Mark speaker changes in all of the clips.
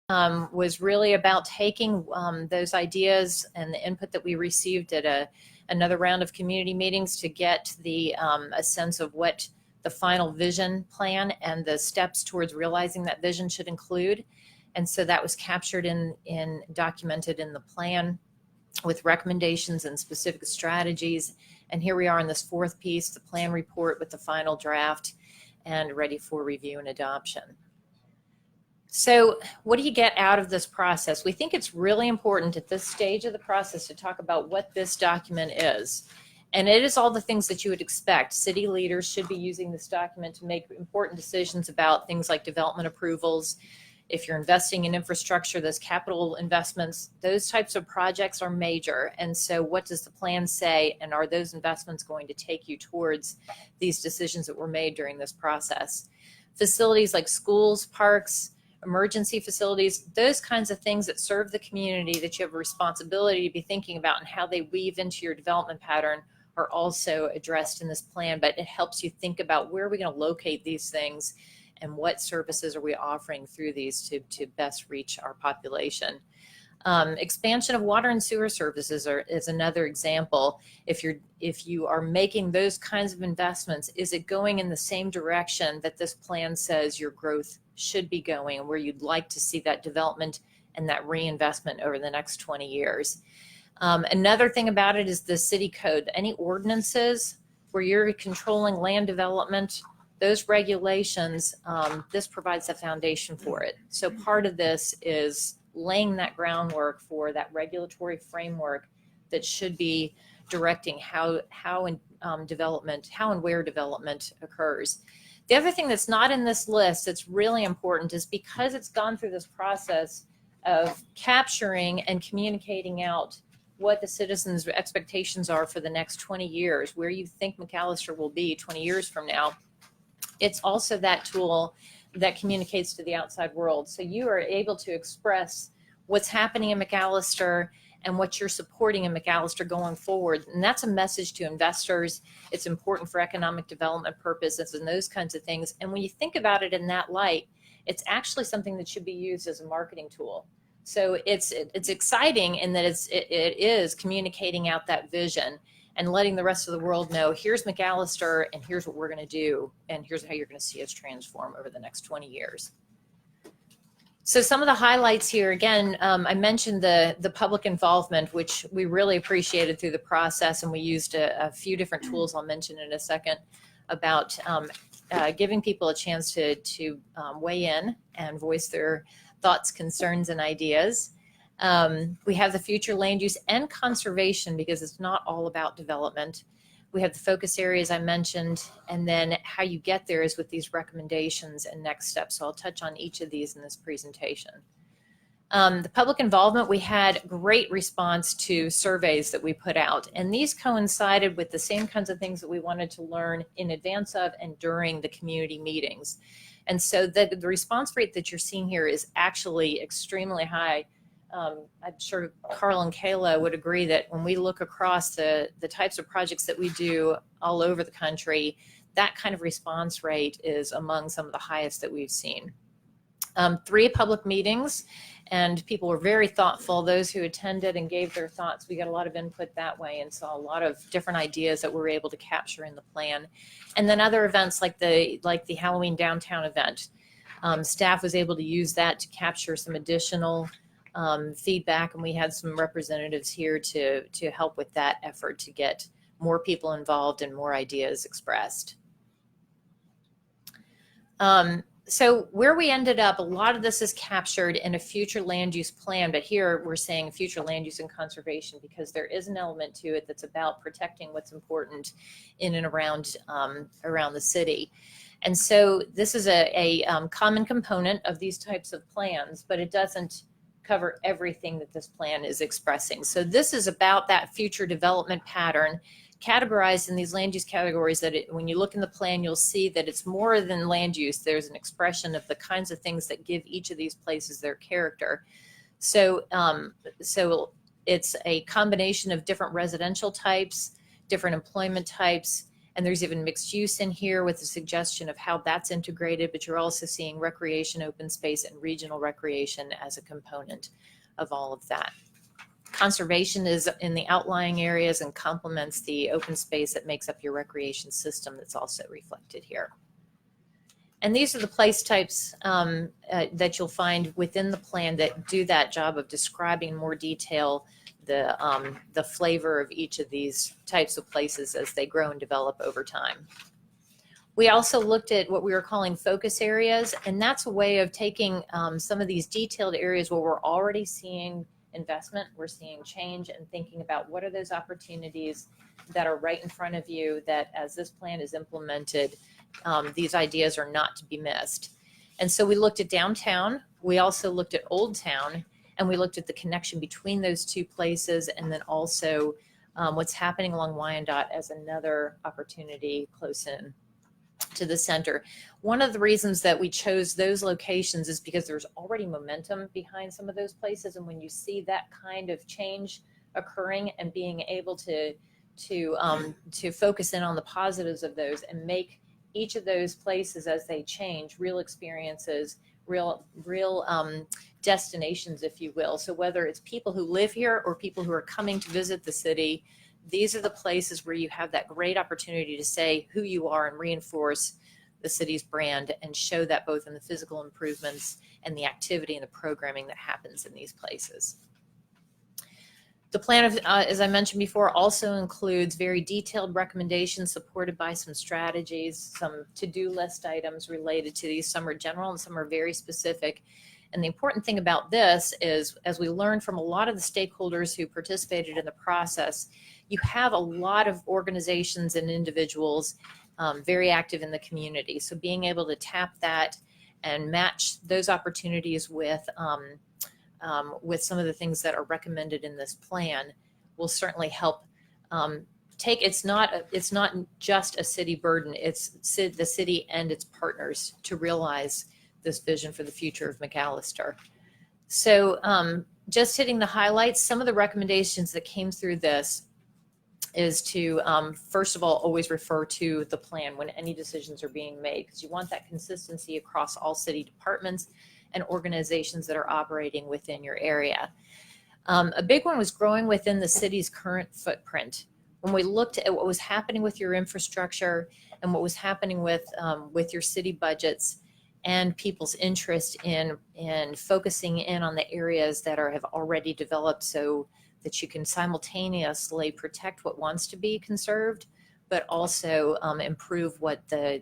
Speaker 1: was really about taking those ideas and the input that we received at another round of community meetings to get a sense of what the final vision plan and the steps towards realizing that vision should include. And so that was captured documented in the plan with recommendations and specific strategies. And here we are in this fourth piece, the plan report with the final draft and ready for review and adoption. So what do you get out of this process? We think it's really important at this stage of the process to talk about what this document is. And it is all the things that you would expect. City leaders should be using this document to make important decisions about things like development approvals. If you're investing in infrastructure, those capital investments, those types of projects are major. And so what does the plan say? And are those investments going to take you towards these decisions that were made during this process? Facilities like schools, parks, emergency facilities, those kinds of things that serve the community that you have a responsibility to be thinking about and how they weave into your development pattern are also addressed in this plan, but it helps you think about where are we going to locate these things and what services are we offering through these to best reach our population. Expansion of water and sewer services is another example. If you are making those kinds of investments, is it going in the same direction that this plan says your growth should be going, and where you'd like to see that development and that reinvestment over the next 20 years? Another thing about it is the city code. Any ordinances where you're controlling land development, those regulations, this provides a foundation for it. So part of this is laying that groundwork for that regulatory framework that should be directing how and where development occurs. The other thing that's not in this list that's really important is because it's gone through this process of capturing and communicating out what the citizens' expectations are for the next 20 years, where you think McAlester will be 20 years from now. It's also that tool that communicates to the outside world. So you are able to express what's happening in McAlester and what you're supporting in McAlester going forward. And that's a message to investors. It's important for economic development purposes and those kinds of things. And when you think about it in that light, it's actually something that should be used as a marketing tool. So it's exciting in that it is communicating out that vision and letting the rest of the world know, here's McAlester and here's what we're going to do, and here's how you're going to see us transform over the next 20 years. So some of the highlights here, again, I mentioned the public involvement, which we really appreciated through the process, and we used a few different tools I'll mention in a second about giving people a chance to weigh in and voice their thoughts, concerns, and ideas. We have the future land use and conservation, because it's not all about development. We have the focus areas I mentioned, and then how you get there is with these recommendations and next steps. So I'll touch on each of these in this presentation. The public involvement, we had great response to surveys that we put out, and these coincided with the same kinds of things that we wanted to learn in advance of and during the community meetings. And so the response rate that you're seeing here is actually extremely high. I'm sure Carl and Kayla would agree that when we look across the types of projects that we do all over the country, that kind of response rate is among some of the highest that we've seen. 3 public meetings, and people were very thoughtful. Those who attended and gave their thoughts, we got a lot of input that way and saw a lot of different ideas that we were able to capture in the plan. And then other events like the Halloween downtown event. Staff was able to use that to capture some additional feedback, and we had some representatives here to help with that effort to get more people involved and more ideas expressed. So where we ended up, a lot of this is captured in a future land use plan, but here we're saying future land use and conservation because there is an element to it that's about protecting what's important in and around the city. And so this is a common component of these types of plans, but it doesn't cover everything that this plan is expressing. So this is about that future development pattern categorized in these land use categories that when you look in the plan, you'll see that it's more than land use. There's an expression of the kinds of things that give each of these places their character. So, it's a combination of different residential types, different employment types, And there's even mixed use in here with the suggestion of how that's integrated, but you're also seeing recreation, open space, and regional recreation as a component of all of that. Conservation is in the outlying areas and complements the open space that makes up your recreation system that's also reflected here. And these are the place types that you'll find within the plan that do that job of describing in more detail the flavor of each of these types of places as they grow and develop over time. We also looked at what we were calling focus areas, and that's a way of taking some of these detailed areas where we're already seeing investment, we're seeing change, and thinking about what are those opportunities that are right in front of you that as this plan is implemented, these ideas are not to be missed. And so we looked at downtown, we also looked at Old Town, and we looked at the connection between those two places, and then also what's happening along Wyandotte as another opportunity close in to the center. One of the reasons that we chose those locations is because there's already momentum behind some of those places, and when you see that kind of change occurring and being able to focus in on the positives of those and make each of those places as they change real experiences, real destinations, if you will. So whether it's people who live here or people who are coming to visit the city, these are the places where you have that great opportunity to say who you are and reinforce the city's brand and show that both in the physical improvements and the activity and the programming that happens in these places. The plan, as I mentioned before, also includes very detailed recommendations supported by some strategies, some to-do list items related to these. Some are general and some are very specific. And the important thing about this is, as we learned from a lot of the stakeholders who participated in the process, you have a lot of organizations and individuals very active in the community. So being able to tap that and match those opportunities with some of the things that are recommended in this plan will certainly help it's not just a city burden, it's the city and its partners to realize this vision for the future of McAlester. So just hitting the highlights, some of the recommendations that came through this is to, first of all, always refer to the plan when any decisions are being made, because you want that consistency across all city departments and organizations that are operating within your area. A big one was growing within the city's current footprint. When we looked at what was happening with your infrastructure and what was happening with your city budgets and people's interest in focusing in on the areas that have already developed so that you can simultaneously protect what wants to be conserved, but also improve what the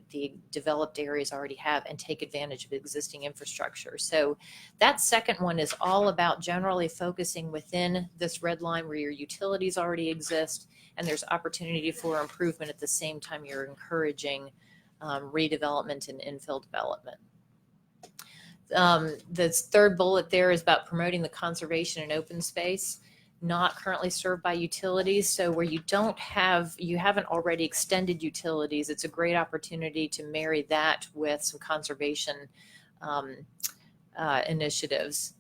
Speaker 1: developed areas already have and take advantage of existing infrastructure. So that second one is all about generally focusing within this red line where your utilities already exist and there's opportunity for improvement at the same time you're encouraging redevelopment and infill development. The third bullet there is about promoting the conservation and open space not currently served by utilities. So where you haven't already extended utilities, it's a great opportunity to marry that with some conservation initiatives.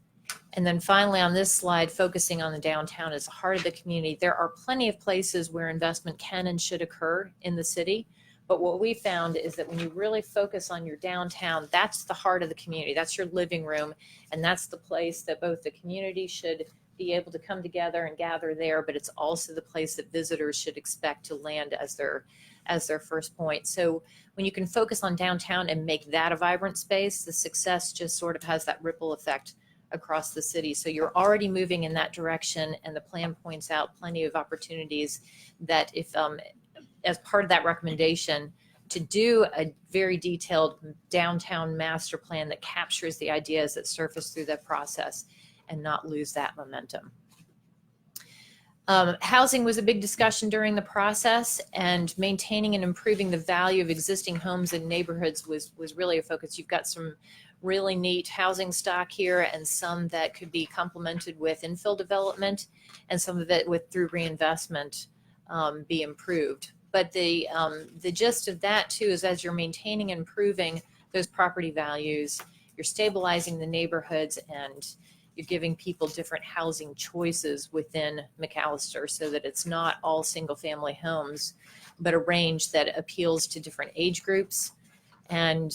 Speaker 1: And then finally on this slide, focusing on the downtown as the heart of the community, there are plenty of places where investment can and should occur in the city. But what we found is that when you really focus on your downtown, that's the heart of the community. That's your living room. And that's the place that both the community should be able to come together and gather there, but it's also the place that visitors should expect to land as their first point. So when you can focus on downtown and make that a vibrant space, the success just sort of has that ripple effect across the city. So you're already moving in that direction, and the plan points out plenty of opportunities that if as part of that recommendation to do a very detailed downtown master plan that captures the ideas that surface through that process and not lose that momentum. Housing was a big discussion during the process, and maintaining and improving the value of existing homes and neighborhoods was really a focus. You've got some really neat housing stock here and some that could be complemented with infill development and some of it through reinvestment be improved. But the gist of that too is as you're maintaining and improving those property values, you're stabilizing the neighborhoods you're giving people different housing choices within McAlester so that it's not all single family homes, but a range that appeals to different age groups. And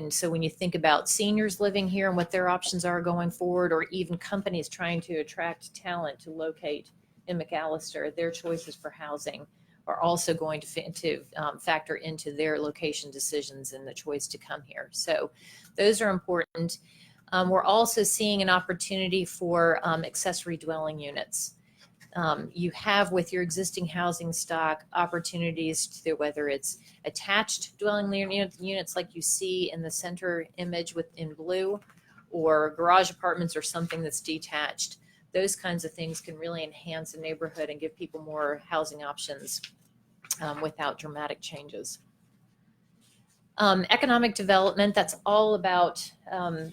Speaker 1: so when you think about seniors living here and what their options are going forward, or even companies trying to attract talent to locate in McAlester, their choices for housing are also going to factor into their location decisions and the choice to come here. So those are important. We're also seeing an opportunity for accessory dwelling units. You have with your existing housing stock opportunities to, whether it's attached dwelling units like you see in the center image in blue, or garage apartments or something that's detached. Those kinds of things can really enhance a neighborhood and give people more housing options without dramatic changes. Economic development, that's all about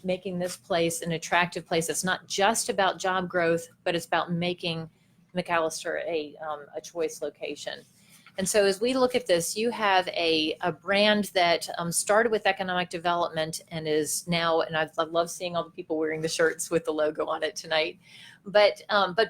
Speaker 1: making this place an attractive place. It's not just about job growth, but it's about making McAlester a choice location. And so as we look at this, you have a brand that started with economic development and is now, and I love seeing all the people wearing the shirts with the logo on it tonight, but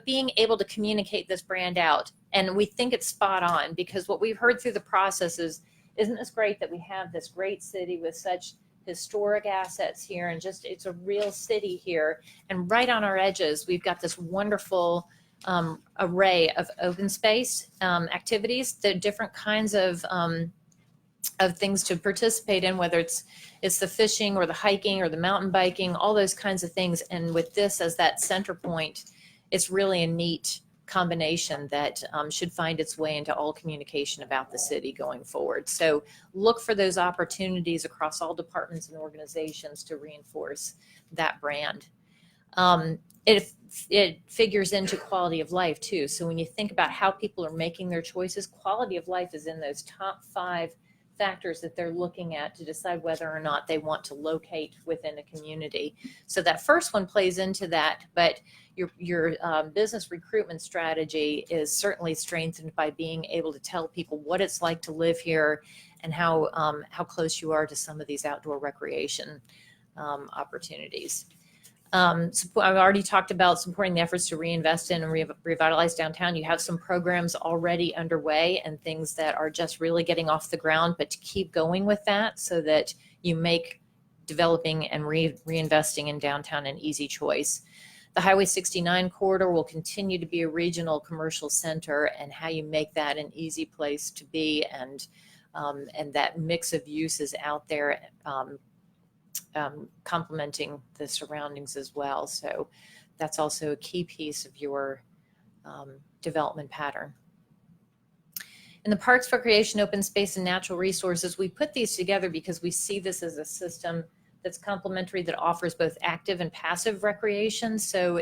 Speaker 1: being able to communicate this brand out. And we think it's spot on, because what we've heard through the process is, isn't this great that we have this great city with such historic assets here, and just, it's a real city here. And right on our edges, we've got this wonderful array of open space activities, the different kinds of things to participate in, whether it's the fishing or the hiking or the mountain biking, all those kinds of things. And with this as that center point, it's really a neat combination that should find its way into all communication about the city going forward. So look for those opportunities across all departments and organizations to reinforce that brand. It figures into quality of life too. So when you think about how people are making their choices, quality of life is in those top 5 factors that they're looking at to decide whether or not they want to locate within a community. So that first one plays into that, but your business recruitment strategy is certainly strengthened by being able to tell people what it's like to live here and how close you are to some of these outdoor recreation opportunities. I've already talked about supporting the efforts to reinvest in and revitalize downtown. You have some programs already underway and things that are just really getting off the ground, but to keep going with that so that you make developing and reinvesting in downtown an easy choice. The Highway 69 corridor will continue to be a regional commercial center, and how you make that an easy place to be, and that mix of uses out there complementing the surroundings as well. So that's also a key piece of your development pattern. In the parks, recreation, open space, and natural resources, we put these together because we see this as a system that's complementary, that offers both active and passive recreation. So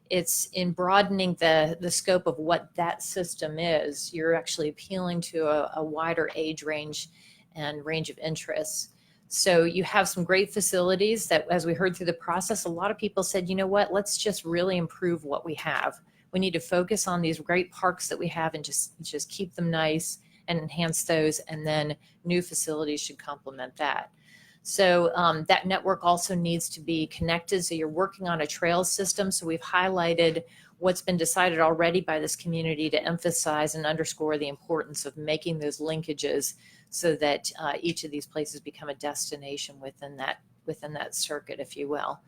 Speaker 1: it's in broadening the scope of what that system is. You're actually appealing to a wider age range and range of interests. So you have some great facilities that, as we heard through the process, a lot of people said, you know what, let's just really improve what we have. We need to focus on these great parks that we have and just keep them nice and enhance those, and then new facilities should complement that. So that network also needs to be connected. So you're working on a trail system. So we've highlighted what's been decided already by this community to emphasize and underscore the importance of making those linkages so that each of these places become a destination within that circuit, if you will.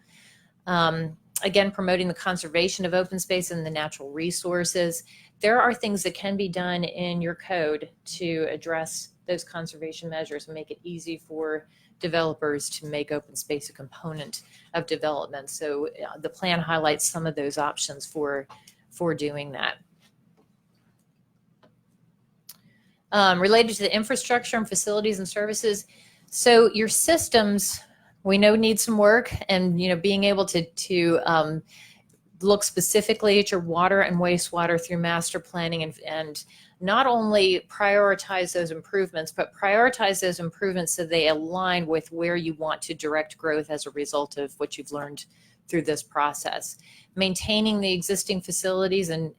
Speaker 1: Again, promoting the conservation of open space and the natural resources. There are things that can be done in your code to address those conservation measures and make it easy for developers to make open space a component of development. So the plan highlights some of those options for doing that. Related to the infrastructure and facilities and services, so your systems, we know, need some work, and being able to look specifically at your water and wastewater through master planning, and not only prioritize those improvements, but prioritize those improvements so they align with where you want to direct growth as a result of what you've learned through this process. Maintaining the existing facilities and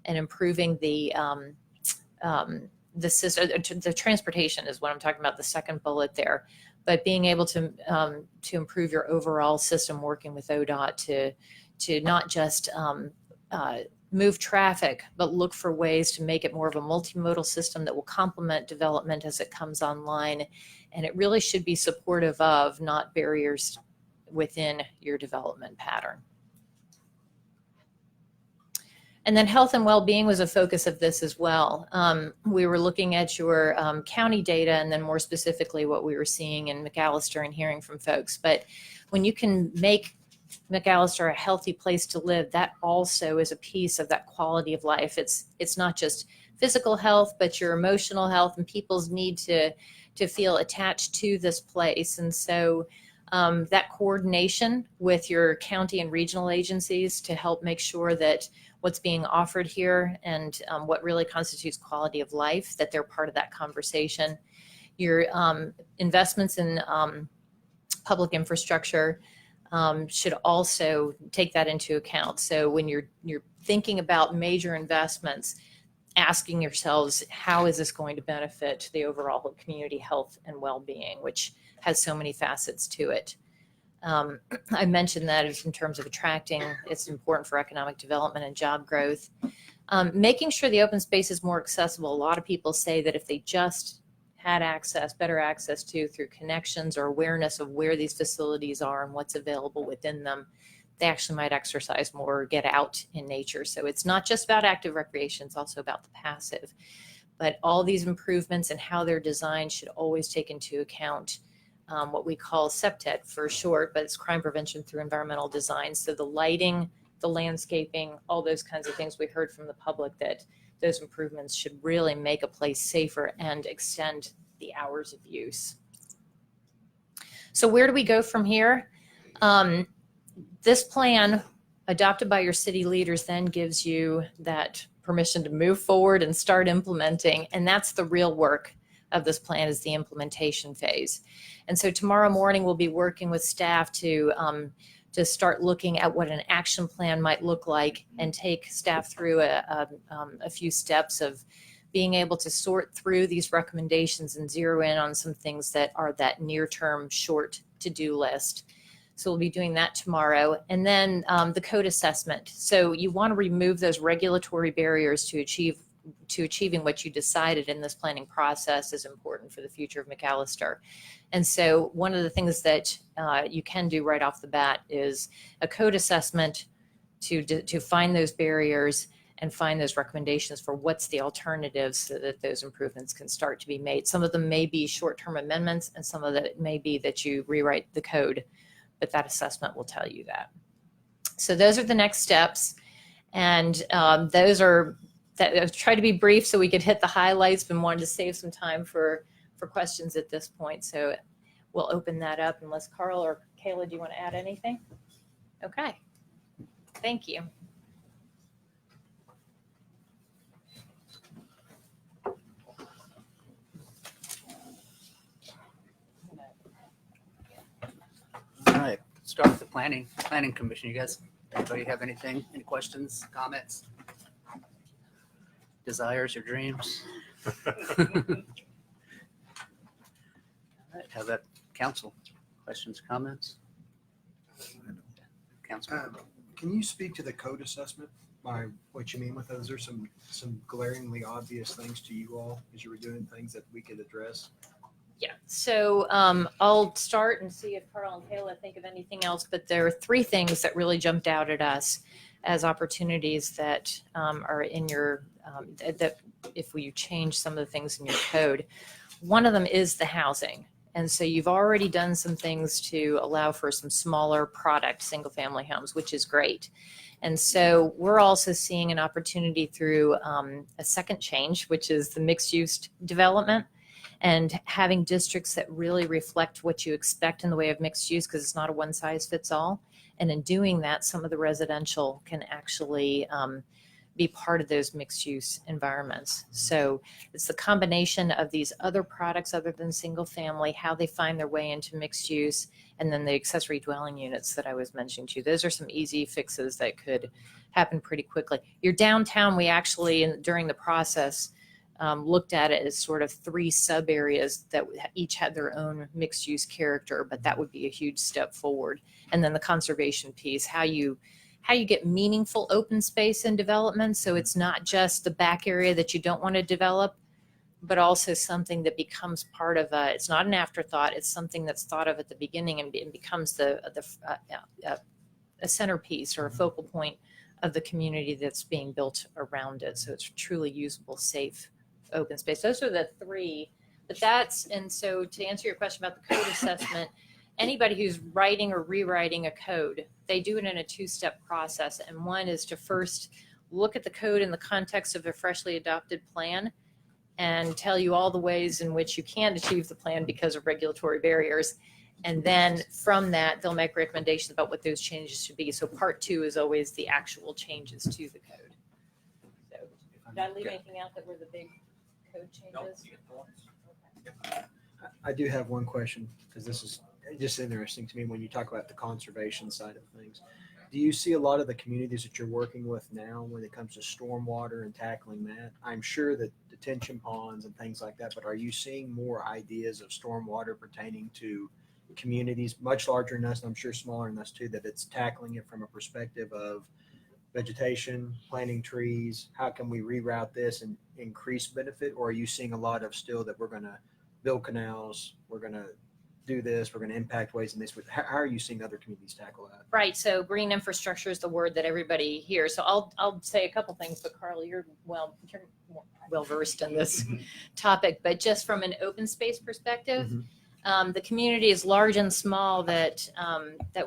Speaker 1: improving the system, the transportation is what I'm talking about, the second bullet there. but being able to improve your overall system working with ODOT to not just move traffic, but look for ways to make it more of a multimodal system that will complement development as it comes online. And it really should be supportive of, not barriers within your development pattern. And then health and well-being was a focus of this as well. We were looking at your county data, and then more specifically what we were seeing in McAlester and hearing from folks. But when you can make McAlester a healthy place to live, that also is a piece of that quality of life. It's not just physical health, but your emotional health and people's need to feel attached to this place. And so that coordination with your county and regional agencies to help make sure that what's being offered here and what really constitutes quality of life, that they're part of that conversation. Your investments in public infrastructure should also take that into account. So when you're thinking about major investments, asking yourselves, how is this going to benefit the overall community health and well-being, which has so many facets to it. I mentioned that in terms of attracting, it's important for economic development and job growth. Making sure the open space is more accessible. A lot of people say that if they just had access, better access to through connections or awareness of where these facilities are and what's available within them, they actually might exercise more or get out in nature. So it's not just about active recreation, it's also about the passive. But all these improvements and how they're designed should always take into account what we call CPTED for short, but it's crime prevention through environmental design. So the lighting, the landscaping, all those kinds of things we heard from the public, that those improvements should really make a place safer and extend the hours of use. So where do we go from here? This plan adopted by your city leaders then gives you that permission to move forward and start implementing. And that's the real work of this plan, is the implementation phase. And so tomorrow morning we'll be working with staff to start looking at what an action plan might look like and take staff through a few steps of being able to sort through these recommendations and zero in on some things that are that near-term short to-do list. So we'll be doing that tomorrow. And then the code assessment. So you want to remove those regulatory barriers to achieving what you decided in this planning process is important for the future of McAlester. And so one of the things that you can do right off the bat is a code assessment to find those barriers and find those recommendations for what's the alternatives so that those improvements can start to be made. Some of them may be short-term amendments, and some of it may be that you rewrite the code, but that assessment will tell you that. So those are the next steps, and those are that I've tried to be brief so we could hit the highlights, but wanted to save some time for questions at this point. So we'll open that up unless Carl or Kayla, do you want to add anything? Okay, thank you.
Speaker 2: All right, start with the planning commission. You guys, anybody have anything, any questions, comments, desires or dreams? All right, how about council? Questions, comments? Council.
Speaker 3: Can you speak to the code assessment, by what you mean with those? There's some glaringly obvious things to you all as you were doing things that we could address.
Speaker 1: Yeah, so I'll start and see if Carl and Kayla think of anything else, but there are three things that really jumped out at us as opportunities that are in your, that if you change some of the things in your code. One of them is the housing. And so you've already done some things to allow for some smaller product single family homes, which is great. And so we're also seeing an opportunity through a second change, which is the mixed use development, and having districts that really reflect what you expect in the way of mixed use, because it's not a one size fits all. And in doing that, some of the residential can actually be part of those mixed use environments. So it's the combination of these other products other than single family, how they find their way into mixed use, and then the accessory dwelling units that I was mentioning to you. Those are some easy fixes that could happen pretty quickly. Your downtown, we actually, during the process, looked at it as sort of 3 sub areas that each had their own mixed use character, but that would be a huge step forward. And then the conservation piece, how you get meaningful open space in development. So it's not just the back area that you don't want to develop, but also something that becomes part of it's not an afterthought. It's something that's thought of at the beginning and becomes a centerpiece or a focal point of the community that's being built around it. So it's truly usable, safe, open space. Those are the 3, and so to answer your question about the code assessment, anybody who's writing or rewriting a code, they do it in a 2-step process. And one is to first look at the code in the context of a freshly adopted plan and tell you all the ways in which you can't achieve the plan because of regulatory barriers. And then from that, they'll make recommendations about what those changes should be. So part 2 is always the actual changes to the code. So did I leave anything out that were the big code changes? Okay.
Speaker 3: I do have one question, because this is just interesting to me when you talk about the conservation side of things. Do you see a lot of the communities that you're working with now when it comes to stormwater and tackling that? I'm sure that detention ponds and things like that, but are you seeing more ideas of stormwater pertaining to communities much larger than us, and I'm sure smaller than us too, that it's tackling it from a perspective of vegetation, planting trees? How can we reroute this and increase benefit? Or are you seeing a lot of still that we're going to build canals, we're going to do this, we're going to impact ways in this? How are you seeing other communities tackle that?
Speaker 1: Right. So green infrastructure is the word that everybody hears. So I'll say a couple things, but Carl, you're well versed in this topic. But just from an open space perspective, the community is large and small that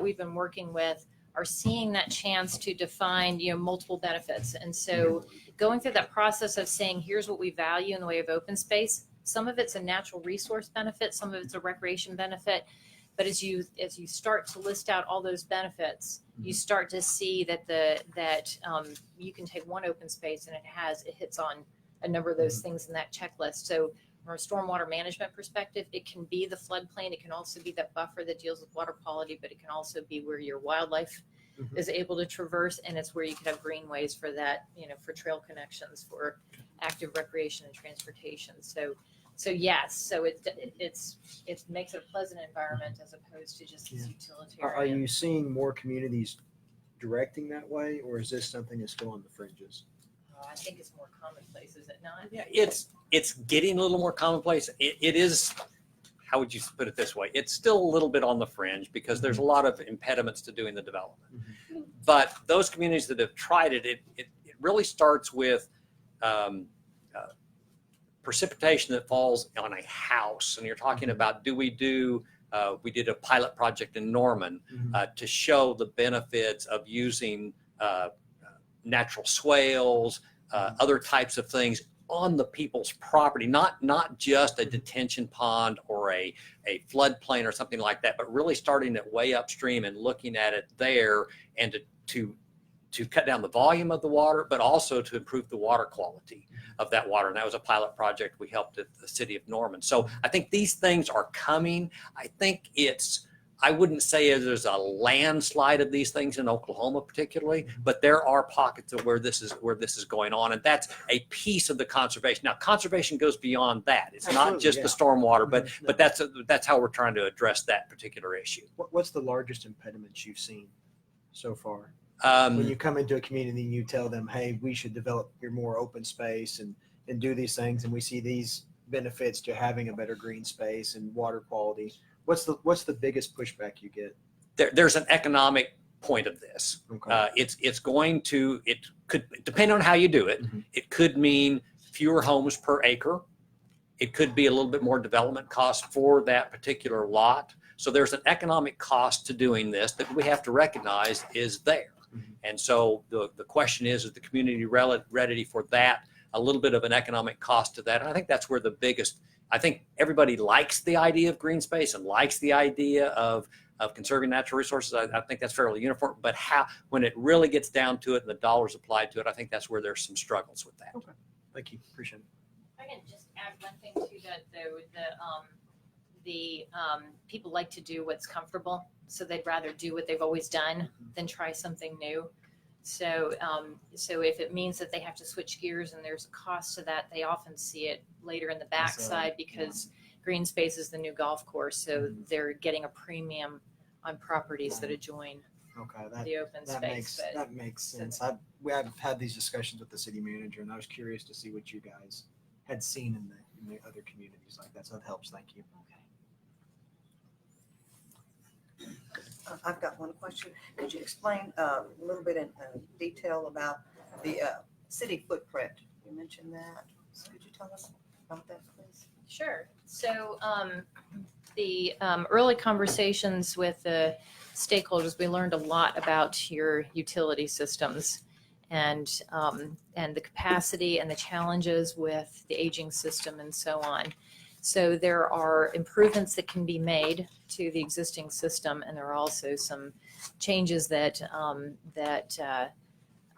Speaker 1: we've been working with are seeing that chance to define, multiple benefits. And so going through that process of saying, here's what we value in the way of open space. Some of it's a natural resource benefit, some of it's a recreation benefit. But as you start to list out all those benefits, you start to see that you can take one open space and it hits on a number of those things in that checklist. So from a stormwater management perspective, it can be the floodplain. It can also be that buffer that deals with water quality, but it can also be where your wildlife is able to traverse, and it's where you could have greenways for that, for trail connections, for active recreation and transportation. So yes, so it makes it a pleasant environment as opposed to just this utilitarian.
Speaker 3: Are you seeing more communities directing that way, or is this something that's still on the fringes?
Speaker 1: I think it's more commonplace, is it not?
Speaker 4: Yeah, it's getting a little more commonplace. It is, how would you put it this way? It's still a little bit on the fringe because there's a lot of impediments to doing the development. But those communities that have tried it really starts with precipitation that falls on a house. And you're talking about, we did a pilot project in Norman to show the benefits of using natural swales, other types of things on the people's property, not just a detention pond or a floodplain or something like that, but really starting it way upstream and looking at it there, and to cut down the volume of the water, but also to improve the water quality of that water. And that was a pilot project we helped at the city of Norman. So I think these things are coming. I think I wouldn't say there's a landslide of these things in Oklahoma particularly, but there are pockets of where this is going on. And that's a piece of the conservation. Now, conservation goes beyond that. It's not just the stormwater, but that's how we're trying to address that particular issue.
Speaker 3: What's the largest impediments you've seen so far? When you come into a community and you tell them, hey, we should develop your more open space and do these things, and we see these benefits to having a better green space and water quality, what's the biggest pushback you get?
Speaker 4: There's an economic point of this.
Speaker 3: Okay.
Speaker 4: It could depend on how you do it. It could mean fewer homes per acre. It could be a little bit more development cost for that particular lot. So there's an economic cost to doing this that we have to recognize is there. And so the question is the community ready for that, a little bit of an economic cost to that? And I think that's where I think everybody likes the idea of green space and likes the idea of conserving natural resources. I think that's fairly uniform, but when it really gets down to it and the dollars applied to it, I think that's where there's some struggles with that.
Speaker 3: Okay. Thank you. Appreciate it.
Speaker 1: I can just add one thing to that, though. The people like to do what's comfortable, so they'd rather do what they've always done than try something new. So, so if it means that they have to switch gears and there's a cost to that, they often see it later in the backside because green space is the new golf course. So they're getting a premium on properties that adjoin
Speaker 3: Okay,
Speaker 1: the open space. But
Speaker 3: that makes sense. I've had these discussions with the city manager, and I was curious to see what you guys had seen in the other communities like that. So that helps. Thank you.
Speaker 5: I've got one question. Could you explain a little bit in detail about the city footprint? You mentioned that. So could you tell us about that, please?
Speaker 1: Sure. So the early conversations with the stakeholders, we learned a lot about your utility systems and the capacity and the challenges with the aging system and so on. So there are improvements that can be made to the existing system, and there are also some changes that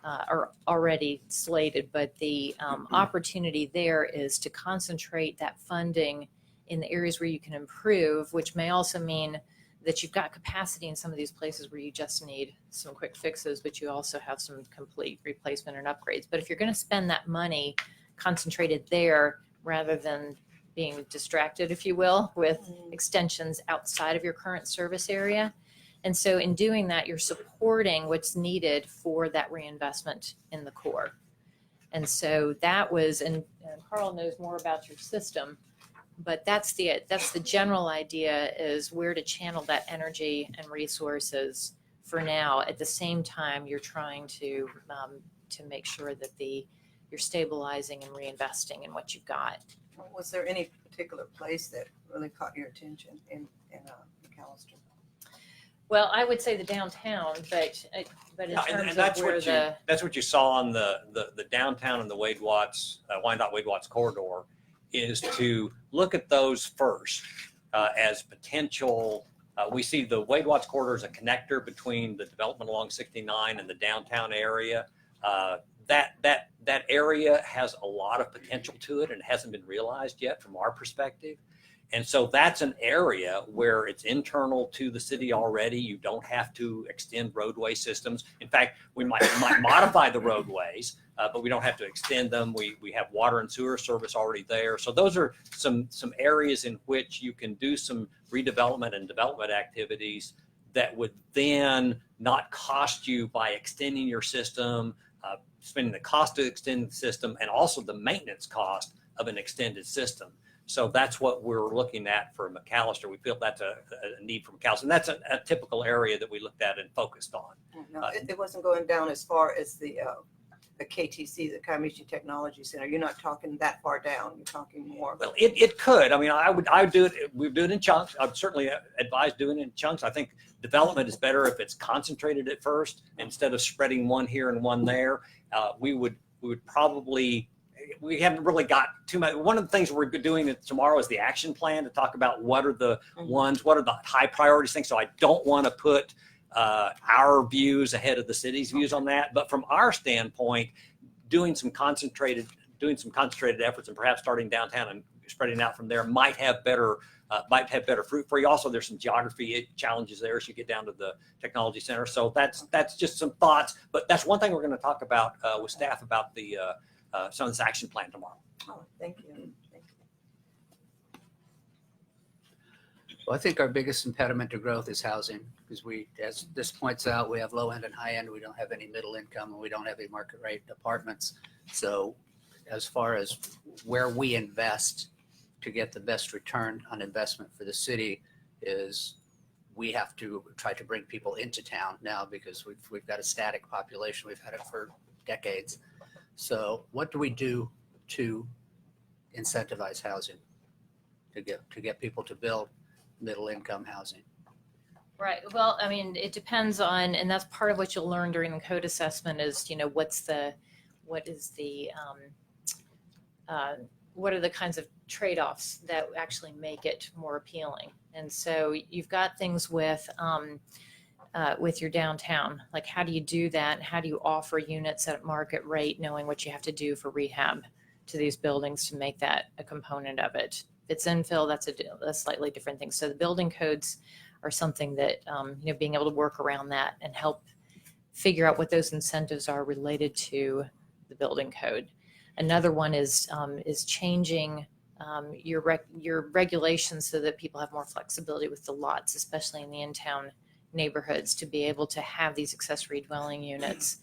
Speaker 1: are already slated. But the opportunity there is to concentrate that funding in the areas where you can improve, which may also mean that you've got capacity in some of these places where you just need some quick fixes, but you also have some complete replacement and upgrades. But if you're going to spend that money concentrated there rather than being distracted, if you will, with extensions outside of your current service area. And so in doing that, you're supporting what's needed for that reinvestment in the core. And so that was, and Carl knows more about your system, but that's the general idea, is where to channel that energy and resources for now. At the same time, you're trying to make sure that you're stabilizing and reinvesting in what you've got.
Speaker 5: Was there any particular place that really caught your attention in McAlester?
Speaker 1: Well, I would say the downtown, but in terms of where
Speaker 4: that's what you saw on the downtown and the Wyandotte Wade Watts corridor, is to look at those first as potential. We see the Wade Watts corridor as a connector between the development along 69 and the downtown area. That area has a lot of potential to it and hasn't been realized yet from our perspective. And so that's an area where it's internal to the city already. You don't have to extend roadway systems. In fact, we might modify the roadways, but we don't have to extend them. We have water and sewer service already there. So those are some areas in which you can do some redevelopment and development activities that would then not cost you by extending your system, spending the cost to extend the system, and also the maintenance cost of an extended system. So that's what we're looking at for McAlester. We feel that's a need for McAlester. And that's a typical area that we looked at and focused on.
Speaker 5: No, it wasn't going down as far as the KTC, the Comici Technology Center. You're not talking that far down. You're talking more.
Speaker 1: Oh.
Speaker 4: Well, it could. I mean, I would do it. We do it in chunks. I'd certainly advise doing it in chunks. I think development is better if it's concentrated at first instead of spreading one here and one there. We would probably. We haven't really got too much. One of the things we're doing tomorrow is the action plan to talk about what are the what are the high priorities things. So I don't want to put our views ahead of the city's views on that. But from our standpoint, doing some concentrated efforts and perhaps starting downtown and spreading out from there might have better fruit for you. Also, there's some geography challenges there as you get down to the technology center. So that's just some thoughts. But that's one thing we're going to talk about with staff about the some of this action plan tomorrow.
Speaker 5: Oh, thank you.
Speaker 2: Well, I think our biggest impediment to growth is housing, because as this points out, we have low end and high end. We don't have any middle income, and we don't have any market rate apartments. So as far as where we invest to get the best return on investment for the city is we have to try to bring people into town now, because we've got a static population. We've had it for decades. So what do we do to incentivize housing, to get people to build middle income housing?
Speaker 1: Right. Well, I mean, it depends on, and that's part of what you'll learn during the code assessment is, what are the kinds of trade-offs that actually make it more appealing. And so you've got things with your downtown, like how do you do that? How do you offer units at market rate, knowing what you have to do for rehab to these buildings to make that a component of it? If it's infill, that's a slightly different thing. So the building codes are something that, being able to work around that and help figure out what those incentives are related to the building code. Another one is changing your regulations so that people have more flexibility with the lots, especially in the in-town neighborhoods, to be able to have these accessory dwelling units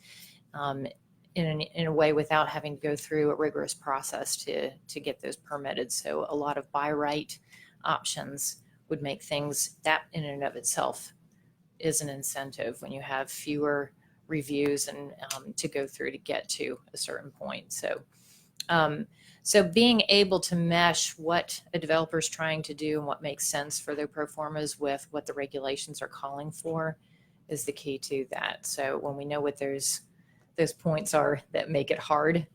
Speaker 1: in a way without having to go through a rigorous process to get those permitted. So a lot of by right options would make things, that in and of itself is an incentive when you have fewer reviews and to go through to get to a certain point. So being able to mesh what a developer is trying to do and what makes sense for their pro formas with what the regulations are calling for is the key to that. So when we know what those points are that make it hard,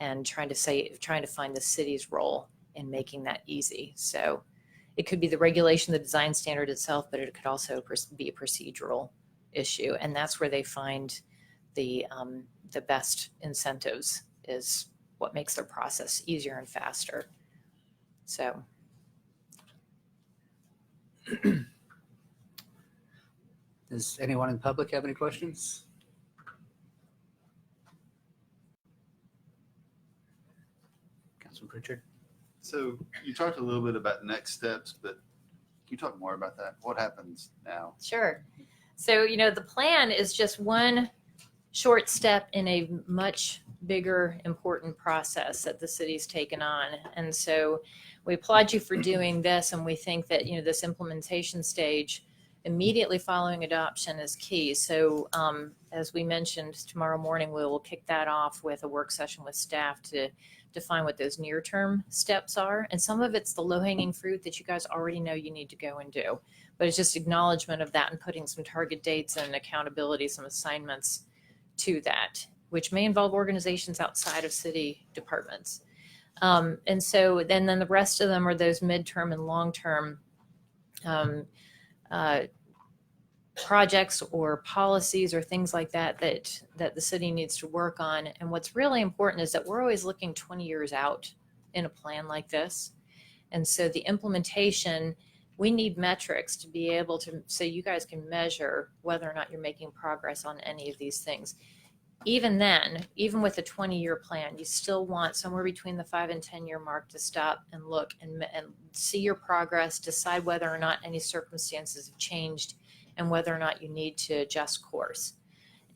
Speaker 1: and trying to find the city's role in making that easy. So it could be the regulation, the design standard itself, but it could also be a procedural issue. And that's where they find the best incentives, is what makes their process easier and faster. So.
Speaker 2: Does anyone in public have any questions? Councilman Pritchard?
Speaker 6: So you talked a little bit about next steps, but can you talk more about that? What happens now?
Speaker 1: Sure. So, the plan is just one short step in a much bigger, important process that the city's taken on. And so we applaud you for doing this. And we think that, this implementation stage immediately following adoption is key. So as we mentioned, tomorrow morning, we will kick that off with a work session with staff to define what those near-term steps are. And some of it's the low-hanging fruit that you guys already know you need to go and do. But it's just acknowledgement of that and putting some target dates and accountability, some assignments to that, which may involve organizations outside of city departments. And so then the rest of them are those midterm and long-term projects or policies or things like that the city needs to work on. And what's really important is that we're always looking 20 years out in a plan like this. And so the implementation, we need metrics to be able to, so you guys can measure whether or not you're making progress on any of these things. Even then, even with a 20-year plan, you still want somewhere between the 5 and 10-year mark to stop and look and see your progress, decide whether or not any circumstances have changed and whether or not you need to adjust course.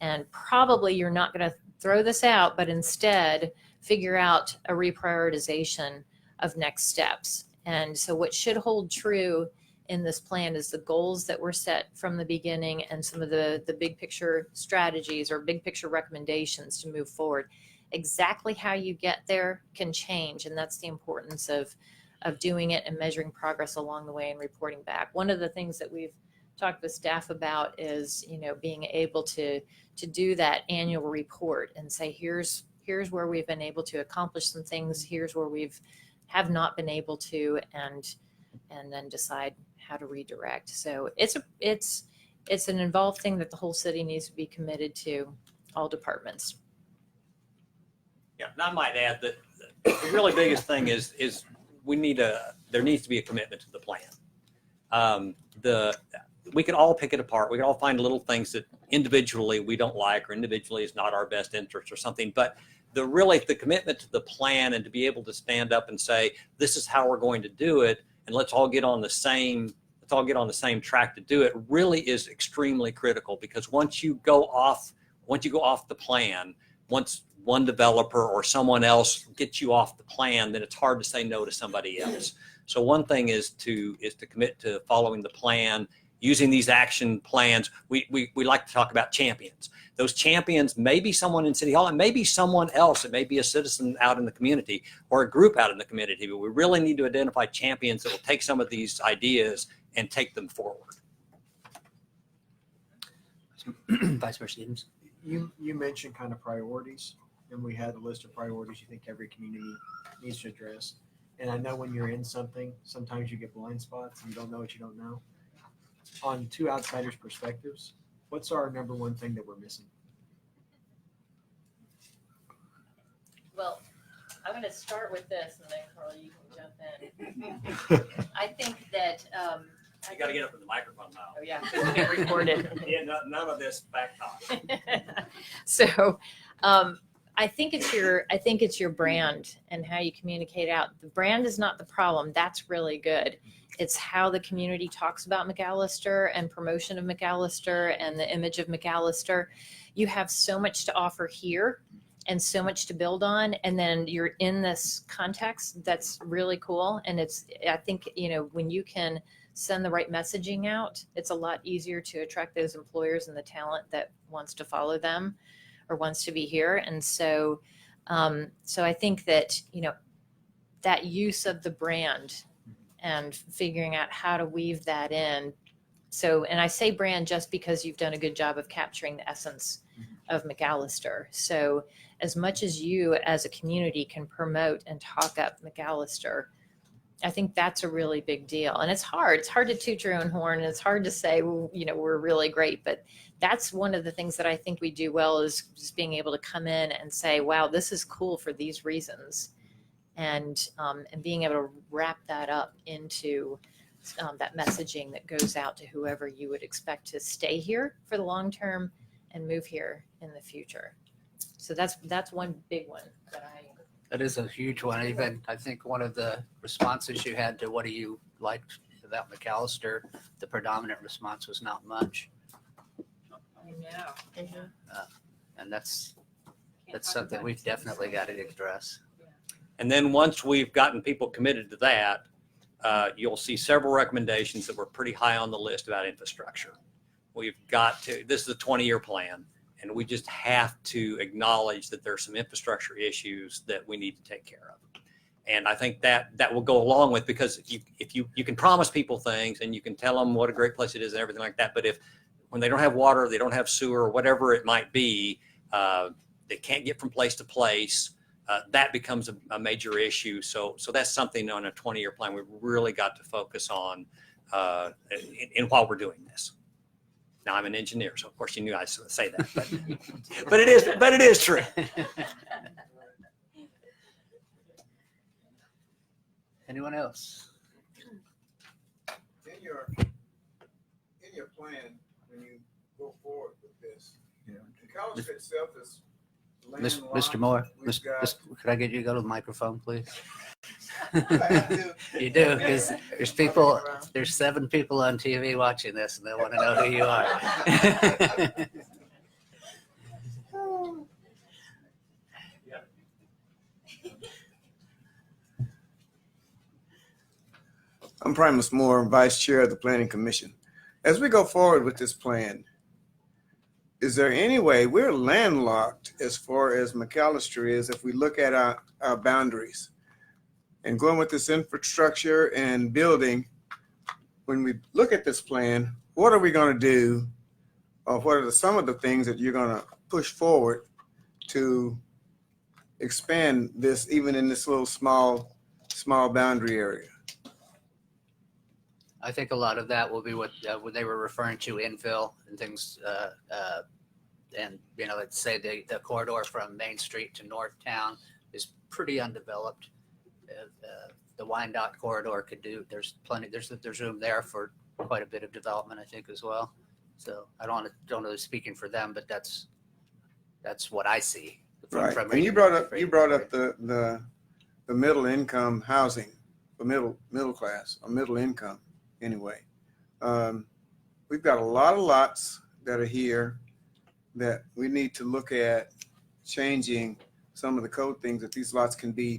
Speaker 1: And probably you're not going to throw this out, but instead figure out a reprioritization of next steps. And so what should hold true in this plan is the goals that were set from the beginning and some of the big picture strategies or big picture recommendations to move forward. Exactly how you get there can change, and that's the importance of doing it and measuring progress along the way and reporting back. One of the things that we've talked with staff about is, being able to do that annual report and say, here's where we've been able to accomplish some things, here's where have not been able to, and then decide how to redirect. So it's an involved thing that the whole city needs to be committed to, all departments.
Speaker 4: Yeah, and I might add that the really biggest thing is there needs to be a commitment to the plan. We can all pick it apart. We can all find little things that individually we don't like or individually is not our best interest or something. But the commitment to the plan and to be able to stand up and say, this is how we're going to do it, and let's all get on the same track to do it, really is extremely critical. Because once you go off the plan, once one developer or someone else gets you off the plan, then it's hard to say no to somebody else. So one thing is to commit to following the plan, using these action plans. We like to talk about champions. Those champions may be someone in City Hall, and maybe someone else. It may be a citizen out in the community or a group out in the community. But we really need to identify champions that will take some of these ideas and take them forward.
Speaker 2: Vice Mayor Stevens?
Speaker 3: You mentioned kind of priorities, and we had a list of priorities you think every community needs to address. And I know when you're in something, sometimes you get blind spots and you don't know what you don't know. On two outsiders' perspectives, what's our number one thing that we're missing?
Speaker 1: Well, I'm going to start with this, and then Carl, you can jump in. I think that
Speaker 4: You got to get up in the microphone now.
Speaker 1: Oh, yeah, it's being recorded.
Speaker 4: Yeah, none of this back talk.
Speaker 1: So, I think it's your brand and how you communicate out. The brand is not the problem. That's really good. It's how the community talks about McAlester and promotion of McAlester and the image of McAlester. You have so much to offer here and so much to build on. And then you're in this context that's really cool. And I think, when you can send the right messaging out, it's a lot easier to attract those employers and the talent that wants to follow them or wants to be here. And so I think that, that use of the brand and figuring out how to weave that in. So, and I say brand just because you've done a good job of capturing the essence of McAlester. So as much as you as a community can promote and talk up McAlester, I think that's a really big deal. And it's hard to toot your own horn, and it's hard to say, well, we're really great, but that's one of the things that I think we do well, is just being able to come in and say, wow, this is cool for these reasons. And being able to wrap that up into that messaging that goes out to whoever you would expect to stay here for the long term and move here in the future. So that's one big one
Speaker 2: That is a huge one. Even I think one of the responses you had to what do you like about McAlester, the predominant response was not much.
Speaker 1: I know.
Speaker 2: And that's something we've definitely got to address.
Speaker 4: And then once we've gotten people committed to that, you'll see several recommendations that were pretty high on the list about infrastructure. This is a 20-year plan, and we just have to acknowledge that there's some infrastructure issues that we need to take care of. And I think that will go along with, because if you can promise people things and you can tell them what a great place it is and everything like that, but when they don't have water, they don't have sewer, or whatever it might be, they can't get from place to place, that becomes a major issue. So that's something on a 20-year plan we've really got to focus on while we're doing this. Now, I'm an engineer, so of course you knew I'd say that, but it is true.
Speaker 2: Anyone else?
Speaker 7: In your plan, when you go forward with this, McAlester itself is landlocked.
Speaker 2: Mr. Moore,
Speaker 7: We've got-
Speaker 2: could I get you to go to the microphone, please?
Speaker 7: I have to.
Speaker 2: You do, because there's 7 people on TV watching this, and they want to know who you are.
Speaker 7: I'm Primus Moore, Vice Chair of the Planning Commission. As we go forward with this plan, is there any way we're landlocked as far as McAlester is if we look at our boundaries? And going with this infrastructure and building, when we look at this plan, what are we going to do? Or what are some of the things that you're going to push forward to expand this, even in this little small boundary area?
Speaker 2: I think a lot of that will be what they were referring to, infill and things. And, let's say the corridor from Main Street to North Town is pretty undeveloped. The Wyandotte corridor there's room there for quite a bit of development, I think, as well. So I don't know speaking for them, but that's what I see.
Speaker 7: Right.
Speaker 2: From
Speaker 7: And you brought up the middle income housing, the middle class or middle income anyway. We've got a lot of lots that are here that we need to look at changing some of the code things that these lots can be